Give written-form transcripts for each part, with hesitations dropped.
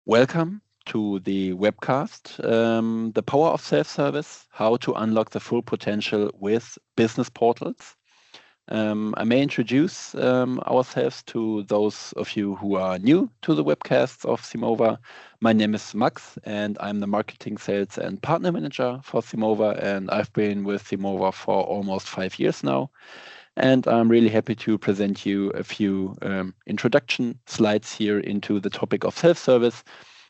Welcome to the webcast, The Power of Self-Service, How to Unlock the Full Potential with Business Portals. I may introduce ourselves to those of you who are new to the webcasts of Simova. My name is Max, and I'm the Marketing, Sales and Partner Manager for Simova, and I've been with Simova for almost 5 years now. And I'm really happy to present you a few introduction slides here into the topic of self-service.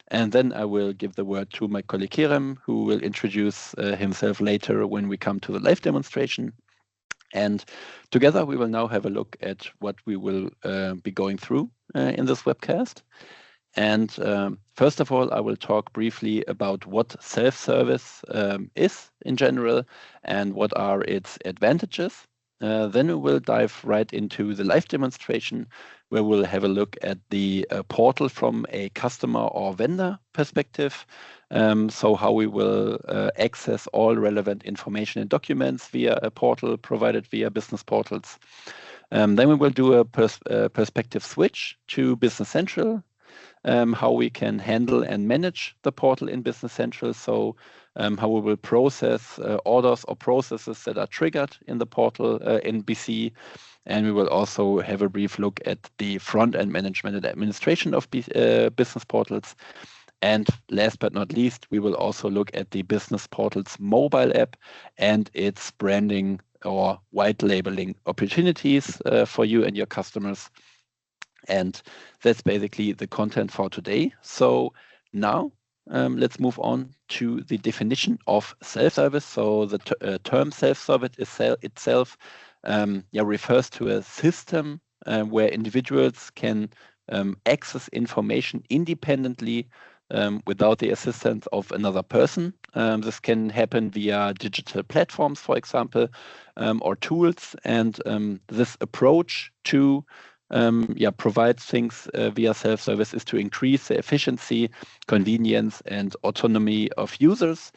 And then I will give the word to my colleague Kerem, who will introduce himself later when we come to the live demonstration. And together we will now have a look at what we will be going through in this webcast. And first of all, I will talk briefly about what self-service is in general and what are its advantages. Then we will dive right into the live demonstration, where we'll have a look at the portal from a customer or vendor perspective. So how we will access all relevant information and documents via a portal provided via business portals. Then we will do a perspective switch to Business Central, how we can handle and manage the portal in Business Central. So how we will process orders or processes that are triggered in the portal in BC. And we will also have a brief look at the front-end management and administration of business portals. And last but not least, we will also look at the business portals mobile app and its branding or white labeling opportunities for you and your customers. And that's basically the content for today. So now let's move on to the definition of self-service. So the term self-service itself refers to a system where individuals can access information independently without the assistance of another person. This can happen via digital platforms, for example, or tools. And this approach to provide things via self-service is to increase the efficiency, convenience, and autonomy of users.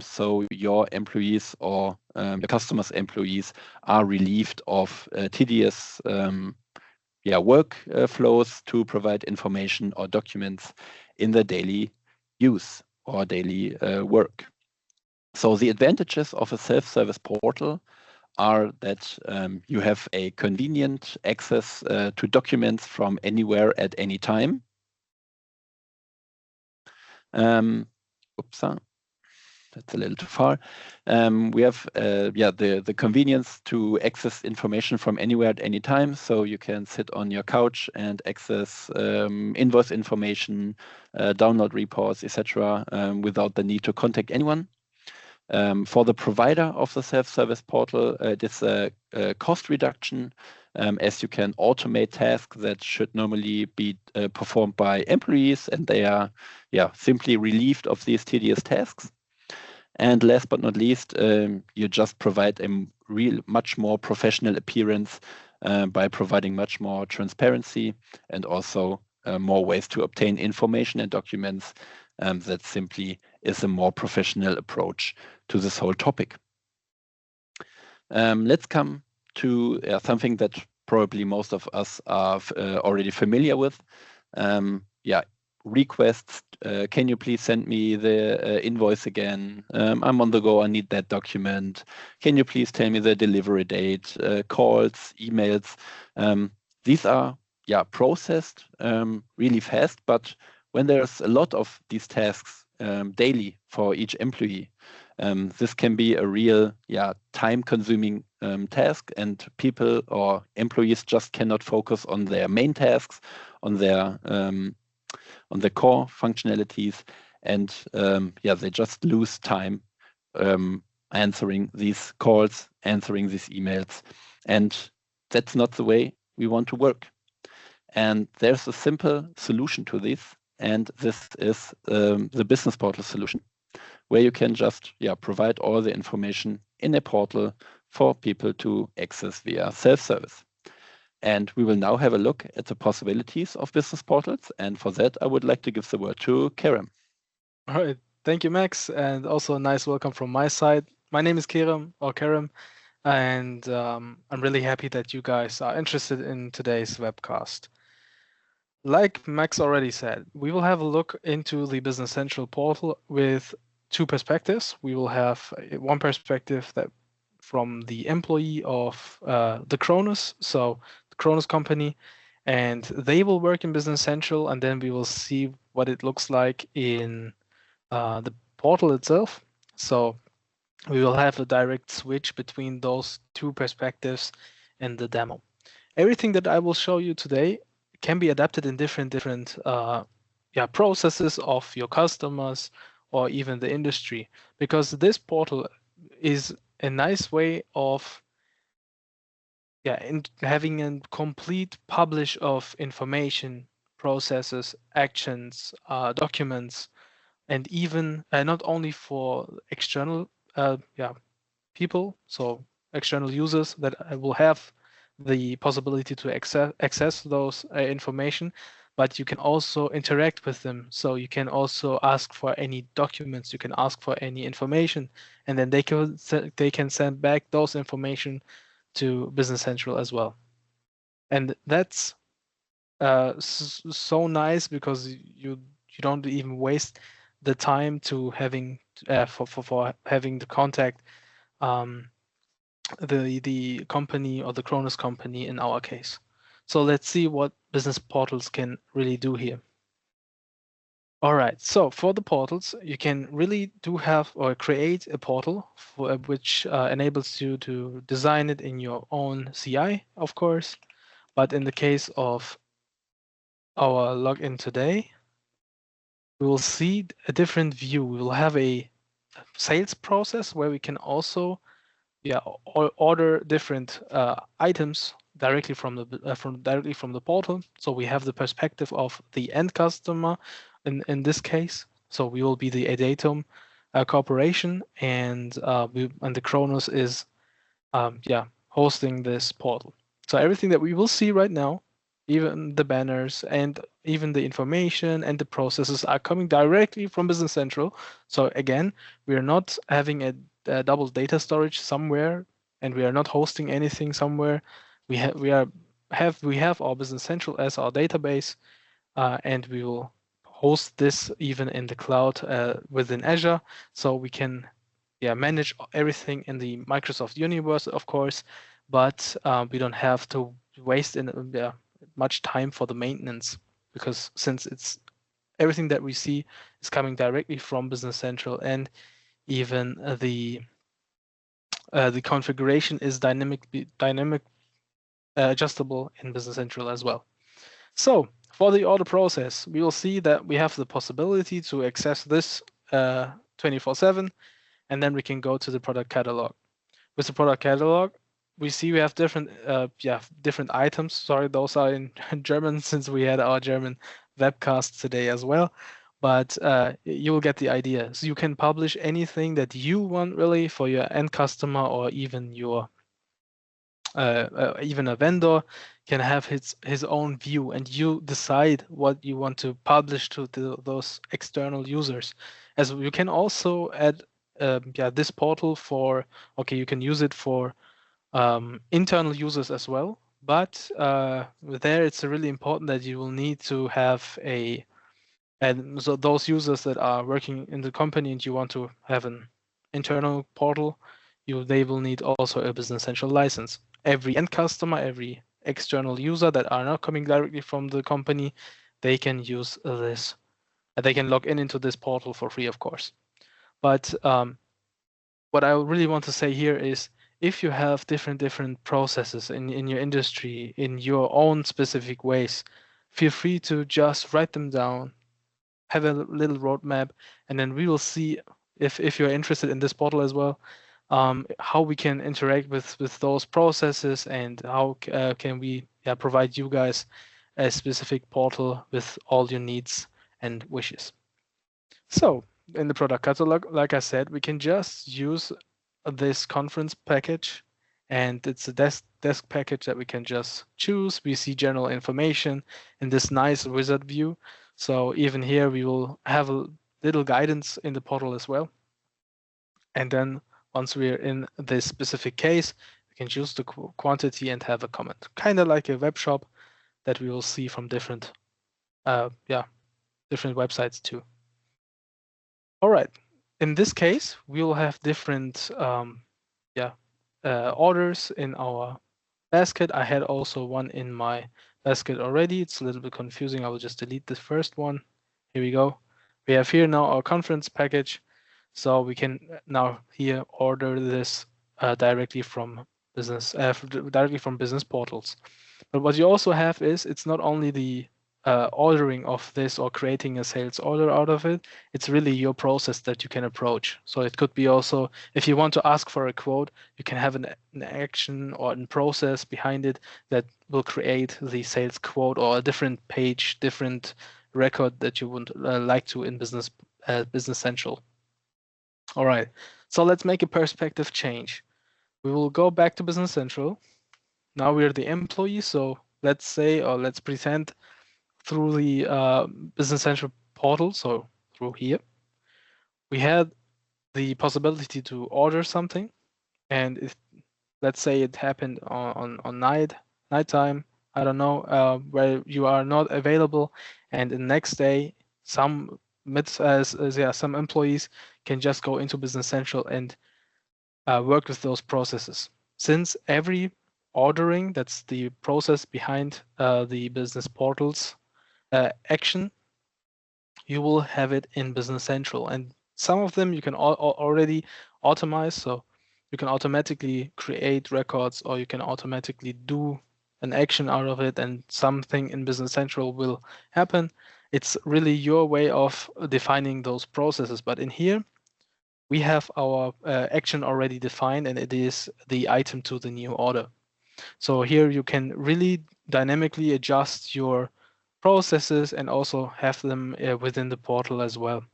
So your employees or your customers' employees are relieved of tedious work flows to provide information or documents in their daily use or daily work. So the advantages of a self-service portal are that you have a convenient access to documents from anywhere at any time. That's a little too far. We have the convenience to access information from anywhere at any time. So you can sit on your couch and access invoice information, download reports, etc., without the need to contact anyone. For the provider of the self-service portal, it is a cost reduction, as you can automate tasks that should normally be performed by employees, and they are simply relieved of these tedious tasks. And last but not least, you just provide a much more professional appearance by providing much more transparency and also more ways to obtain information and documents. That simply is a more professional approach to this whole topic. Let's come to something that probably most of us are already familiar with. Requests. Can you please send me the invoice again? I'm on the go. I need that document. Can you please tell me the delivery date? Calls, emails. These are processed really fast, but when there's a lot of these tasks daily for each employee, this can be a real time-consuming task, and people or employees just cannot focus on their main tasks, on their core functionalities, and they just lose time answering these calls, answering these emails, and that's not the way we want to work. And there's a simple solution to this, and this is the business portal solution, where you can just provide all the information in a portal for people to access via self-service. And we will now have a look at the possibilities of business portals. And for that, I would like to give the word to Kerem. All right. Thank you, Max. And also a nice welcome from my side. My name is Kerem, and I'm really happy that you guys are interested in today's webcast. Like Max already said, we will have a look into the Business Central portal with two perspectives. We will have one perspective that from the employee of the Kronos, so the Kronos company, and they will work in Business Central, and then we will see what it looks like in the portal itself. So we will have a direct switch between those two perspectives in the demo. Everything that I will show you today can be adapted in different processes of your customers or even the industry, because this portal is a nice way of having a complete publish of information, processes, actions, documents, and even not only for external people, so external users that will have the possibility to access those information, but you can also interact with them. So you can also ask for any documents, you can ask for any information, and then they can send back those information to Business Central as well. And that's so nice because you don't even waste the time to having for having the contact the company or the Kronos company in our case. So let's see what business portals can really do here. All right, so for the portals, you can really do have or create a portal for which enables you to design it in your own CI, of course. But in the case of our login today, we will see a different view. We will have a sales process where we can also order different items directly from the portal. So we have the perspective of the end customer in this case. So we will be the Adatum corporation, and the Kronos is hosting this portal. So everything that we will see right now, even the banners and even the information and the processes are coming directly from Business Central. So again, we are not having a double data storage somewhere, and we are not hosting anything somewhere. We have our Business Central as our database, and we will host this even in the cloud within Azure, so we can manage everything in the Microsoft universe, of course, but we don't have to waste much time for the maintenance, because since it's everything that we see is coming directly from Business Central, and even the configuration is dynamic adjustable in Business Central as well. So for the order process, we will see that we have the possibility to access this 24/7, and then we can go to the product catalog. With the product catalog, we see we have different items. Sorry, those are in German since we had our German webcast today as well. But you will get the idea. So you can publish anything that you want really for your end customer, or even your even a vendor can have his own view, and you decide what you want to publish to those external users. As you can also add this portal for, okay, you can use it for internal users as well, but there it's really important that you will need to have and so those users that are working in the company and you want to have an internal portal, they will need also a Business Central license. Every end customer, every external user that are not coming directly from the company, they can use this. They can log into this portal for free, of course. But what I really want to say here is, if you have different processes in your industry, in your own specific ways, feel free to just write them down, have a little roadmap, and then we will see if you're interested in this portal as well, how we can interact with those processes, and how can we provide you guys a specific portal with all your needs and wishes. So in the product catalog, like I said, we can just use this conference package, and it's a desk package that we can just choose. We see general information in this nice wizard view. So even here, we will have a little guidance in the portal as well. And then once we're in this specific case, we can choose the quantity and have a comment, kind of like a web shop that we will see from different different websites too. All right. In this case, we will have different orders in our basket. I had also one in my basket already. It's a little bit confusing. I will just delete the first one. Here we go. We have here now our conference package. So we can now here order this directly from business portals. But what you also have is it's not only the ordering of this or creating a sales order out of it, it's really your process that you can approach. So it could be also, if you want to ask for a quote, you can have an action or a process behind it that will create the sales quote or a different page, different record that you would like to in Business Central. All right, so let's make a perspective change. We will go back to Business Central. Now we're the employee, so let's say, or let's pretend through the Business Central portal, so through here, we had the possibility to order something, and if, let's say it happened on nighttime, I don't know, where you are not available, and the next day some employees can just go into Business Central and work with those processes. Since every ordering, that's the process behind the business portals action, you will have it in Business Central. And some of them you can already automate. So you can automatically create records, or you can automatically do an action out of it, and something in Business Central will happen. It's really your way of defining those processes. But in here, we have our action already defined, and it is the item to the new order. So here you can really dynamically adjust your processes and also have them within the portal as well.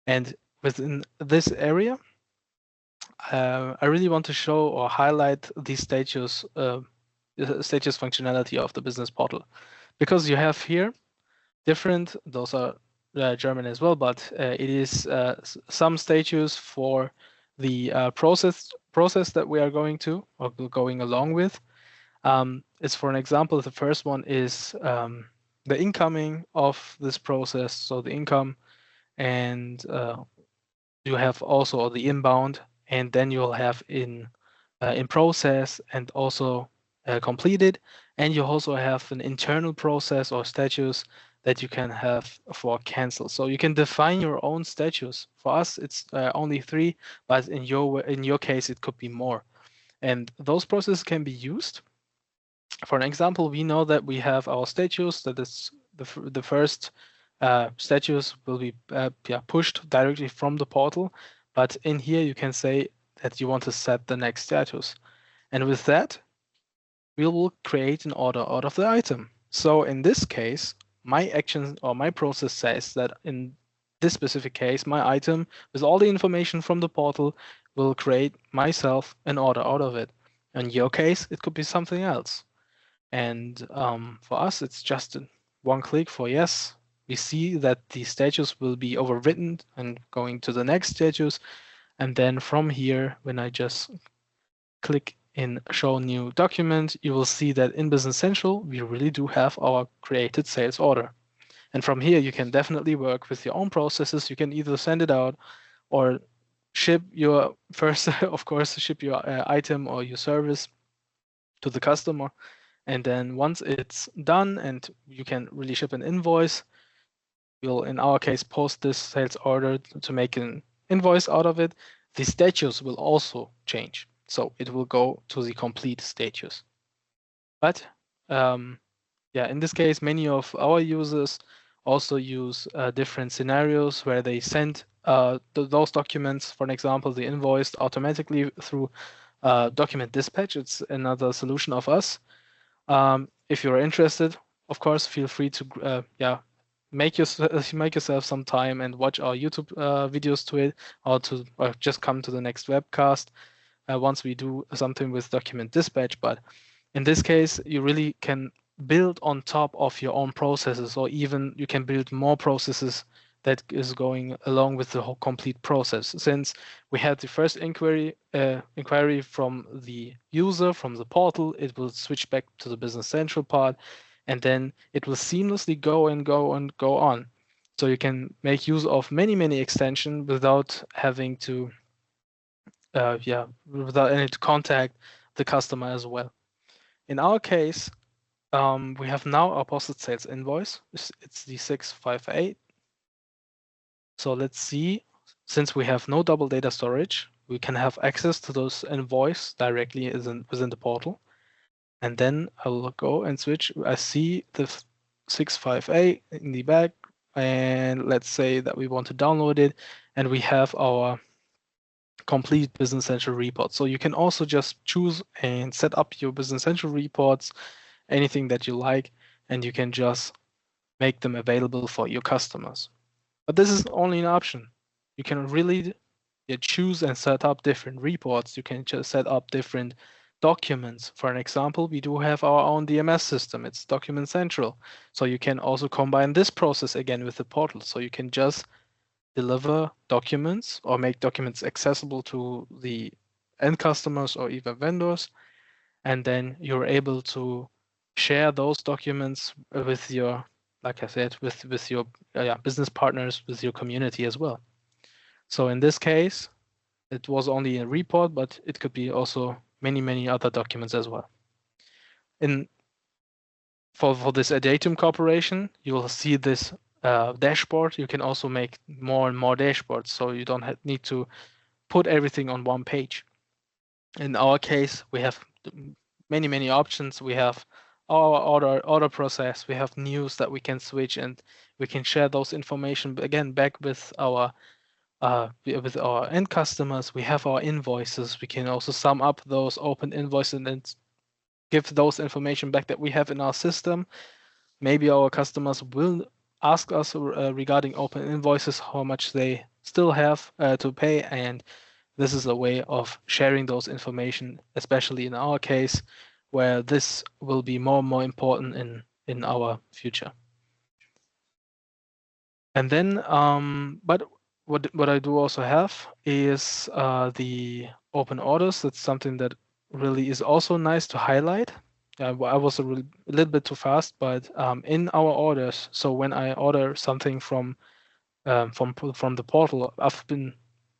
And within this area, I really want to show or highlight the status functionality of the business portal, because you have here different, those are German as well, but it is some status for the process that we are going to or going along with. It's, for an example, the first one is the incoming of this process, so the income, and you have also the inbound, and then you'll have in process and also completed, and you also have an internal process or status that you can have for cancel. So you can define your own status. For us, it's only 3, but in your case, it could be more. And those processes can be used. For an example, we know that we have our status, that is the first status will be pushed directly from the portal. But in here, you can say that you want to set the next status. And with that, we will create an order out of the item. So in this case, my action or my process says that in this specific case, my item with all the information from the portal will create myself an order out of it. In your case, it could be something else. And for us, it's just one click for yes. We see that the status will be overwritten and going to the next status. And then from here, when I just click in show new document, you will see that in Business Central, we really do have our created sales order. And from here, you can definitely work with your own processes. You can either send it out or ship your of course, ship your item or your service to the customer. And then once it's done and you can really ship an invoice, we'll, in our case, post this sales order to make an invoice out of it. The status will also change. So it will go to the complete status. But in this case, many of our users also use different scenarios where they send those documents, for example, the invoice automatically through document dispatch. It's another solution of us. If you're interested, of course, feel free to make yourself some time and watch our YouTube videos to it, or just come to the next webcast once we do something with document dispatch. But in this case, you really can build on top of your own processes, or even you can build more processes that is going along with the whole complete process. Since we had the first inquiry from the user, from the portal, it will switch back to the Business Central part. and then it will seamlessly go and go and go on. So you can make use of many extensions without having to, without any to contact the customer as well. In our case, we have now our post-sales invoice. It's the 658. So let's see, since we have no double data storage, we can have access to those invoice directly within the portal. And then I will go and switch. I see the 658 in the back, and let's say that we want to download it, and we have our complete Business Central report. So you can also just choose and set up your Business Central reports, anything that you like, and you can just make them available for your customers. But this is only an option. You can really choose and set up different reports. You can just set up different documents. For an example, we do have our own DMS system. It's Document Central. So you can also combine this process again with the portal. So you can just deliver documents or make documents accessible to the end customers or even vendors. And then you're able to share those documents with your, like I said, with your business partners, with your community as well. So in this case, it was only a report, but it could be also many other documents as well. For this Adatum Corporation, you will see this dashboard. You can also make more and more dashboards, so you don't need to put everything on one page. In our case, we have many options. We have our order process. We have news that we can switch, and we can share those information again back with our end customers. We have our invoices. We can also sum up those open invoices and give those information back that we have in our system. Maybe our customers will ask us regarding open invoices how much they still have to pay, and this is a way of sharing those information, especially in our case, where this will be more and more important in our future. And then, but what I do also have is the open orders. That's something that really is also nice to highlight. I was a little bit too fast, but in our orders, so when I order something from the portal, I've been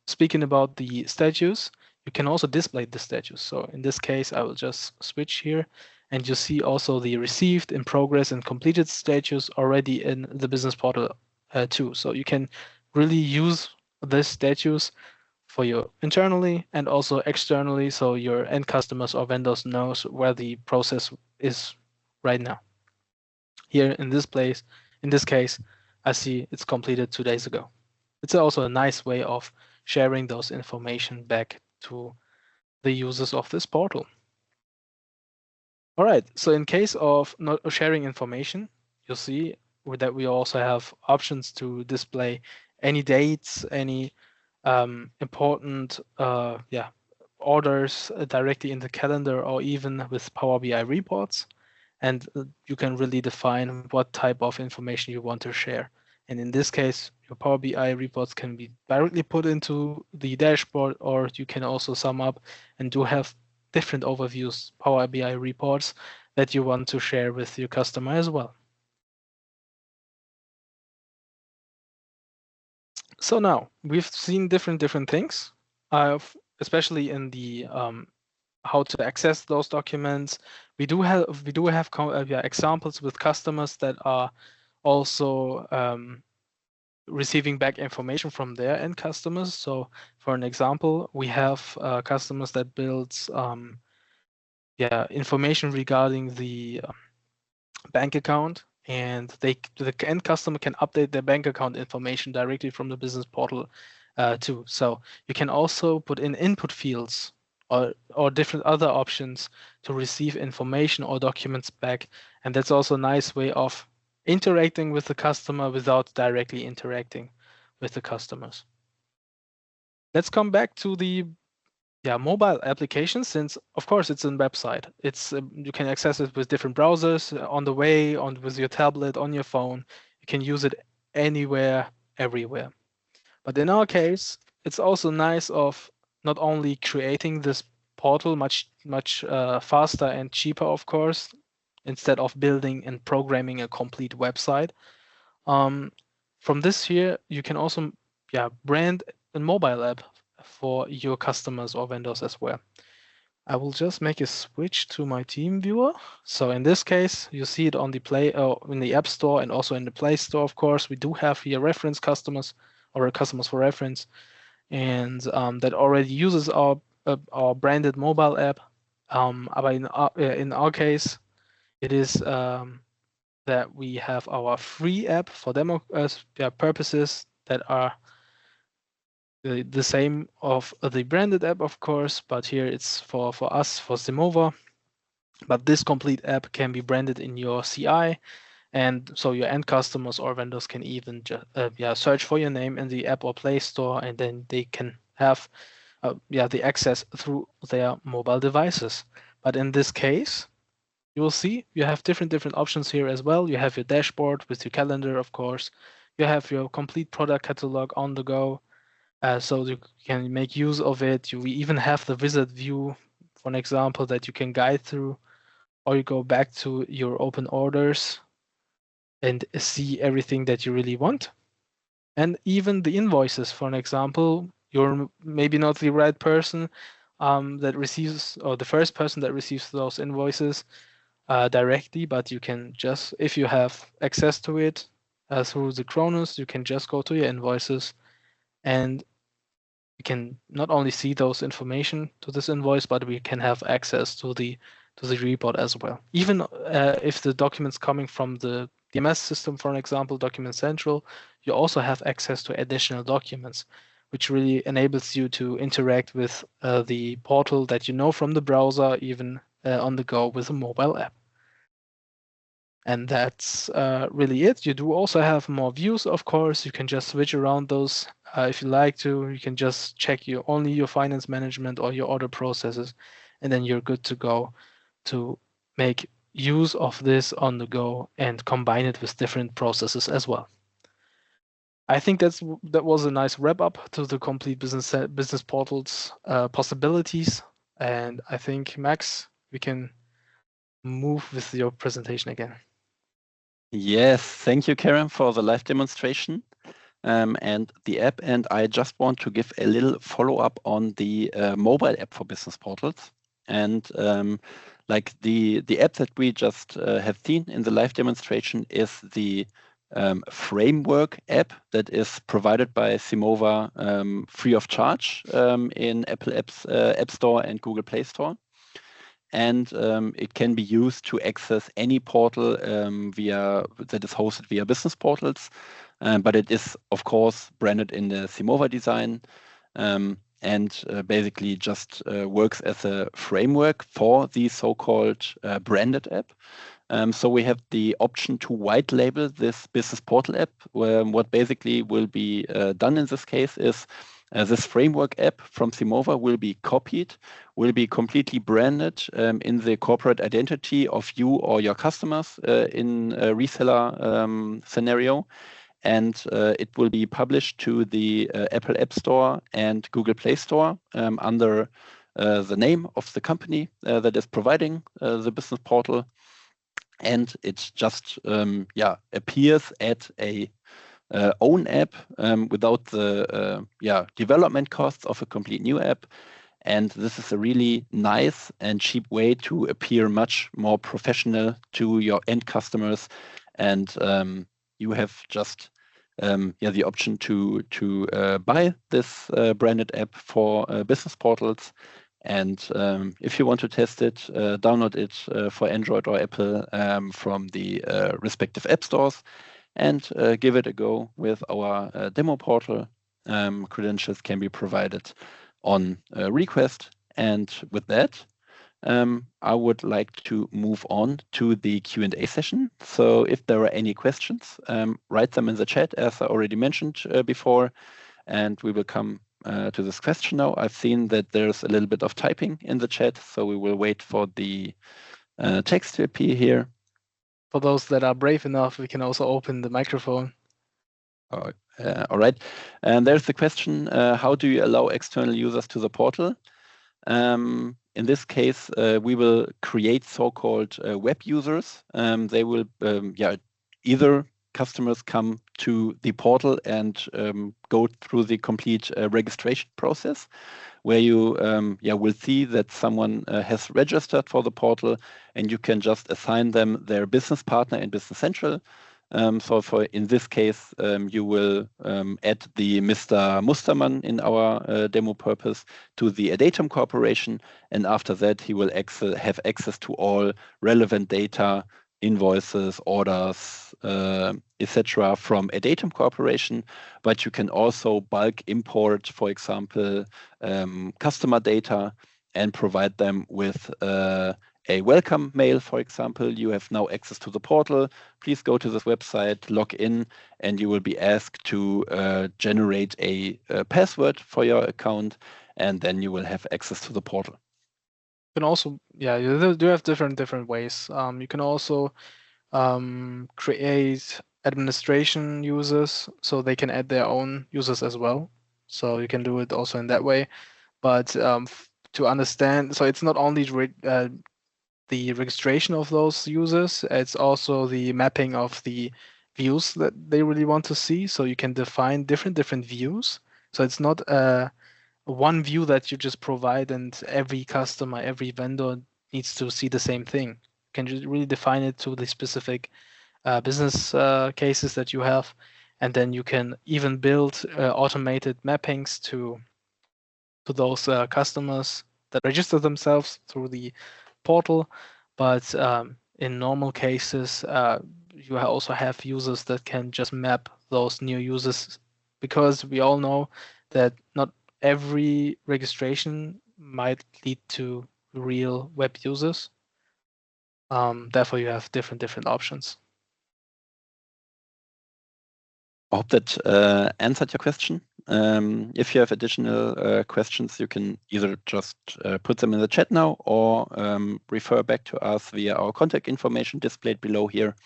speaking about the status. You can also display the status. So in this case, I will just switch here, and you see also the received, in progress, and completed status already in the business portal too. So you can really use this status for your internally and also externally, so your end customers or vendors knows where the process is right now. Here in this case, I see it's completed 2 days ago. It's also a nice way of sharing those information back to the users of this portal. All right, so in case of not sharing information, you'll see that we also have options to display any dates, any important orders directly in the calendar, or even with Power BI reports. And you can really define what type of information you want to share. And in this case, your Power BI reports can be directly put into the dashboard, or you can also sum up and do have different overviews, Power BI reports that you want to share with your customer as well. So now we've seen different things, especially in the how to access those documents. We do have examples with customers that are also receiving back information from their end customers. So for an example, we have customers that builds information regarding the bank account, and the end customer can update their bank account information directly from the business portal too. So you can also put in input fields or different other options to receive information or documents back. And that's also a nice way of interacting with the customer without directly interacting with the customers. Let's come back to the mobile application, since of course it's a website. It's you can access it with different browsers on the way, with your tablet, on your phone. You can use it anywhere, everywhere. But in our case, it's also nice of not only creating this portal much faster and cheaper, of course, instead of building and programming a complete website. From this here, you can also brand a mobile app for your customers or vendors as well. I will just make a switch to my team viewer. So in this case, you see it on the in the App Store and also in the Play Store. Of course, we do have here reference customers or customers for reference, and that already uses our branded mobile app. But in our case, it is that we have our free app for demo purposes that are the same of the branded app, of course, but here it's for us, for Simova. But this complete app can be branded in your CI, and so your end customers or vendors can even search for your name in the App or Play Store, and then they can have the access through their mobile devices. But in this case, you will see you have different options here as well. You have your dashboard with your calendar, of course. You have your complete product catalog on the go, so you can make use of it. We even have the wizard view, for an example, that you can guide through, or you go back to your open orders and see everything that you really want. And even the invoices, for an example, you're maybe not the right person that receives, or the first person that receives those invoices directly, but you can just, if you have access to it through the Kronos, you can just go to your invoices, and we can not only see those information to this invoice, but we can have access to the report as well. Even if the documents coming from the DMS system, for an example, Document Central, you also have access to additional documents, which really enables you to interact with the portal that you know from the browser, even on the go with a mobile app. And that's really it. You do also have more views, of course. You can just switch around those if you like to. You can just check only your finance management or your order processes, and then you're good to go to make use of this on the go and combine it with different processes as well. I think that was a nice wrap up to the complete business portals possibilities. And I think, Max, we can move with your presentation again. Yes, thank you, Karen, for the live demonstration and the app. And I just want to give a little follow-up on the mobile app for business portals. And like the app that we just have seen in the live demonstration is the framework app that is provided by Simova free of charge in Apple App Store and Google Play Store. And it can be used to access any portal that is hosted via business portals. But it is, of course, branded in the Simova design and basically just works as a framework for the so-called branded app. So we have the option to white label this business portal app. What basically will be done in this case is this framework app from Simova will be copied, will be completely branded in the corporate identity of you or your customers in a reseller scenario. And it will be published to the Apple App Store and Google Play Store under the name of the company that is providing the business portal. And it just appears at a own app without the development costs of a complete new app. And this is a really nice and cheap way to appear much more professional to your end customers. And you have just the option to buy this branded app for business portals. And if you want to test it, download it for Android or Apple from the respective app stores and give it a go with our demo portal. Credentials can be provided on request. And with that, I would like to move on to the Q&A session. So if there are any questions, write them in the chat, as I already mentioned before, and we will come to this question now. I've seen that there's a little bit of typing in the chat, so we will wait for the text to appear here. For those that are brave enough, we can also open the microphone. All right. And there's the question, how do you allow external users to the portal? In this case, we will create so-called web users. They will, either customers come to the portal and go through the complete registration process, where you will see that someone has registered for the portal, and you can just assign them their business partner in Business Central. So in this case, you will add the Mr. Mustermann in our demo purpose to the Adatum Corporation, and after that he will have access to all relevant data, invoices, orders, etc. from Adatum Corporation. But you can also bulk import, for example, customer data and provide them with a welcome mail, for example. You have now access to the portal. Please go to this website, log in, and you will be asked to generate a password for your account, and then you will have access to the portal. You can also, you do have different ways. You can also create administration users, so they can add their own users as well. So you can do it also in that way. But to understand, so it's not only the registration of those users, it's also the mapping of the views that they really want to see. So you can define different views. So it's not one view that you just provide and every customer, every vendor needs to see the same thing. You can just really define it to the specific business cases that you have. And then you can even build automated mappings to those customers that register themselves through the portal. But in normal cases, you also have users that can just map those new users, because we all know that not every registration might lead to real web users. Therefore, you have different options. I hope that answered your question. If you have additional questions, you can either just put them in the chat now or refer back to us via our contact information displayed below here.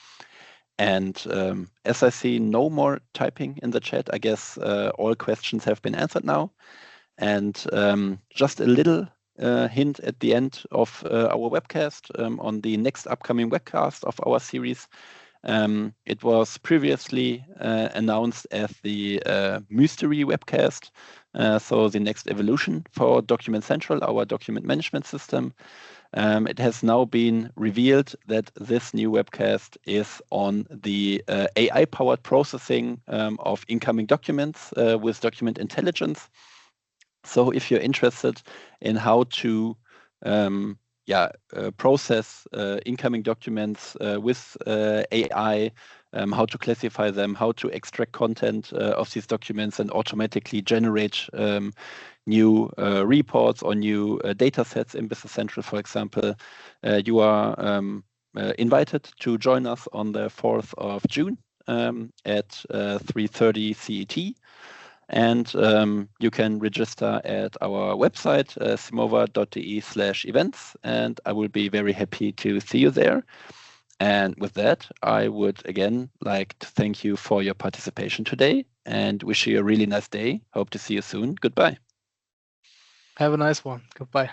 And as I see no more typing in the chat, I guess all questions have been answered now. And just a little hint at the end of our webcast on the next upcoming webcast of our series. It was previously announced as the Mystery Webcast, so the next evolution for Document Central, our document management system. It has now been revealed that this new webcast is on the AI-powered processing of incoming documents with document intelligence. So if you're interested in how to process incoming documents with AI, how to classify them, how to extract content of these documents and automatically generate new reports or new data sets in Business Central, for example, you are invited to join us on the 4th of June at 3:30 CET. And you can register at our website, simova.de/events, and I will be very happy to see you there. And with that, I would again like to thank you for your participation today and wish you a really nice day. Hope to see you soon. Goodbye. Have a nice one. Goodbye.